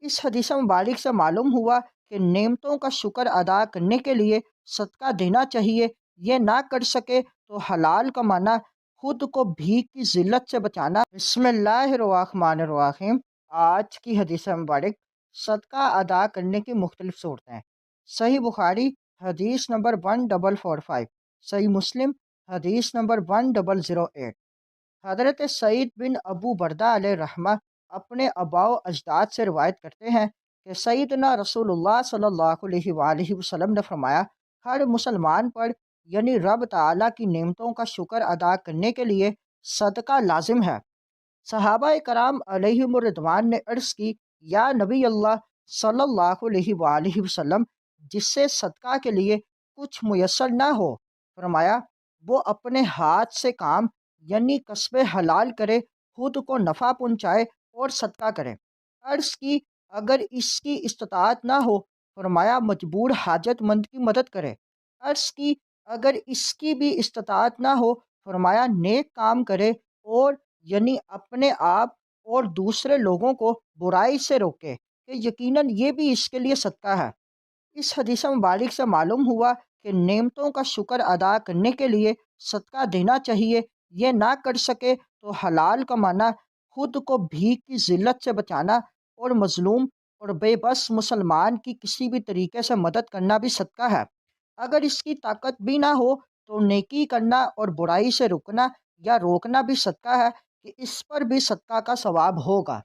اس حدیث مبارک سے معلوم ہوا کہ نعمتوں کا شکر ادا کرنے کے لیے صدقہ دینا چاہیے، یہ نہ کر سکے تو حلال کمانا، خود کو بھیک کی ذلت سے بچانا۔ بسم اللہ الرحمن الرحیم۔ آج کی حدیث مبارک صدقہ ادا کرنے کی مختلف صورتیں ہیں۔ صحیح بخاری حدیث نمبر 1445، صحیح مسلم حدیث نمبر 1008۔ حضرت سعید بن ابو بردہ علیہ رحمہ اپنے آباء و اجداد سے روایت کرتے ہیں کہ سیدنا رسول اللہ صلی اللہ علیہ وآلہ وسلم نے فرمایا، ہر مسلمان پر یعنی رب تعالیٰ کی نعمتوں کا شکر ادا کرنے کے لیے صدقہ لازم ہے۔ صحابہ کرام علیہم الرضوان نے عرض کی، یا نبی اللہ صلی اللہ علیہ وآلہ وسلم، جس سے صدقہ کے لیے کچھ میسر نہ ہو، فرمایا وہ اپنے ہاتھ سے کام یعنی کسب حلال کرے، خود کو نفع پہنچائے اور صدقہ کرے۔ عرض کی، اگر اس کی استطاعت نہ ہو، فرمایا مجبور حاجت مند کی مدد کرے۔ عرض کی، اگر اس کی بھی استطاعت نہ ہو، فرمایا نیک کام کرے اور یعنی اپنے آپ اور دوسرے لوگوں کو برائی سے روکے کہ یقیناً یہ بھی اس کے لیے صدقہ ہے۔ اس حدیث مبارک سے معلوم ہوا کہ نعمتوں کا شکر ادا کرنے کے لیے صدقہ دینا چاہیے، یہ نہ کر سکے تو حلال کمانا، خود کو بھیک کی ذلت سے بچانا اور مظلوم اور بے بس مسلمان کی کسی بھی طریقے سے مدد کرنا بھی صدقہ ہے۔ اگر اس کی طاقت بھی نہ ہو تو نیکی کرنا اور برائی سے رکنا یا روکنا بھی صدقہ ہے کہ اس پر بھی صدقہ کا ثواب ہوگا۔